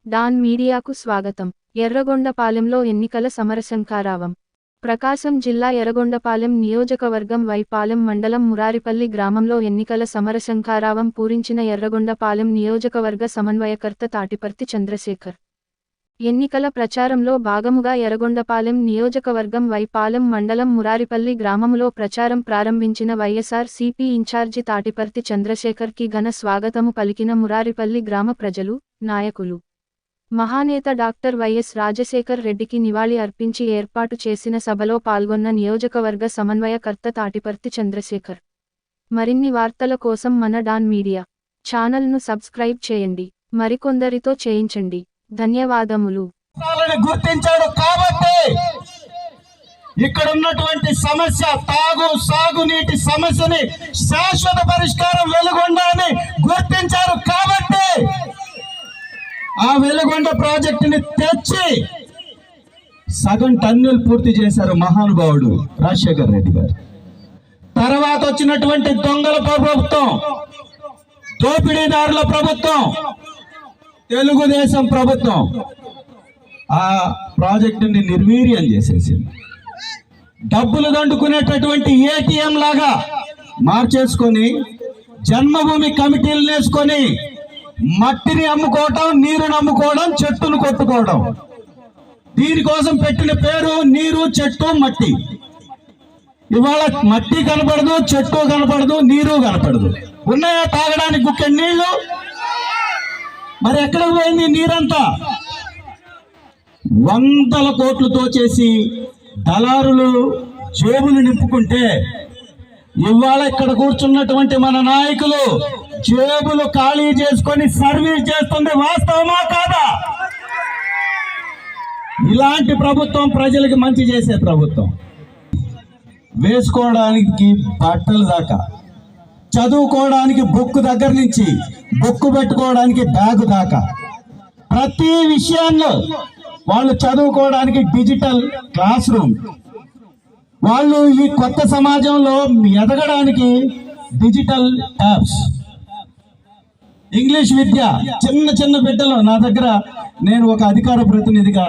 Don మీడియాకు స్వాగతం. ఎర్రగొండపాలెంలో ఎన్నికల సమరశంఖారావం. ప్రకాశం జిల్లా ఎర్రగొండపాలెం నియోజకవర్గం వైపాలెం మండలం మురారిపల్లి గ్రామంలో ఎన్నికల సమరశంఖారావం పూరించిన ఎర్రగొండపాలెం నియోజకవర్గ సమన్వయకర్త తాటిపర్తి చంద్రశేఖర్. ఎన్నికల ప్రచారంలో భాగముగా ఎర్రగొండపాలెం నియోజకవర్గం వైపాలెం మండలం మురారిపల్లి గ్రామములో ప్రచారం ప్రారంభించిన వైఎస్ఆర్-సీపీ ఇన్ఛార్జి తాటిపర్తి చంద్రశేఖర్ కి ఘన స్వాగతము పలికిన మురారిపల్లి గ్రామ ప్రజలు, నాయకులు. మహానేత డాక్టర్ వైఎస్ రాజశేఖర్ రెడ్డికి నివాళి అర్పించి ఏర్పాటు చేసిన సభలో పాల్గొన్న నియోజకవర్గ సమన్వయకర్త తాటిపర్తి చంద్రశేఖర్. మరిన్ని వార్తల కోసం మన డాన్ మీడియా ఛానల్ను సబ్స్క్రైబ్ చేయండి, మరికొందరితో చేయించండి. ధన్యవాదములు. గుర్తించాడు కాబట్టి ఇక్కడ ఉన్నటువంటి సమస్య సాగునీటి సమస్యని శాశ్వత పరిష్కారం వెలుగొండ అని గుర్తించారు కాబట్టి ఆ వెలుగొండ ప్రాజెక్టుని తెచ్చి సగం టన్నులు పూర్తి చేశారు మహానుభావుడు రాజశేఖర్ రెడ్డి గారు. తర్వాత వచ్చినటువంటి దొంగల ప్రభుత్వం, దోపిడీదారుల ప్రభుత్వం, తెలుగుదేశం ప్రభుత్వం ఆ ప్రాజెక్టుని నిర్వీర్యం చేసేసింది. డబ్బులు దండుకునేటటువంటి ఏటీఎం లాగా మార్చేసుకొని జన్మభూమి కమిటీలు వేసుకొని మట్టిని అమ్ముకోవటం, నీరుని అమ్ముకోవడం, చెట్టును కొట్టుకోవడం. దీనికోసం పెట్టిన పేరు నీరు, చెట్టు, మట్టి. ఇవాళ మట్టి కనపడదు, చెట్టు కనపడదు, నీరు కనపడదు. ఉన్నాయా తాగడానికి గుక్కెడు నీళ్లు? మరి ఎక్కడ పోయింది నీరంతా? వందల కోట్లతో చేసి దళారులు జేబులు నింపుకుంటే ఇవాళ ఇక్కడ కూర్చున్నటువంటి మన నాయకులు జేబులు ఖాళీ చేసుకొని సర్వీస్ చేస్తుంది. వాస్తవమా కాదా? ఇలాంటి ప్రభుత్వం ప్రజలకు మంచి చేసే ప్రభుత్వం. వేసుకోవడానికి బట్టలు దాకా, చదువుకోవడానికి బుక్ దగ్గర నుంచి బుక్ పెట్టుకోవడానికి బ్యాగ్ దాకా ప్రతి విషయాల్లో వాళ్ళు చదువుకోవడానికి డిజిటల్ క్లాస్ రూమ్, వాళ్ళు ఈ కొత్త సమాజంలో ఎదగడానికి డిజిటల్ యాప్స్, ఇంగ్లీష్ విద్య. చిన్న చిన్న బిడ్డలు నా దగ్గర, నేను ఒక అధికార ప్రతినిధిగా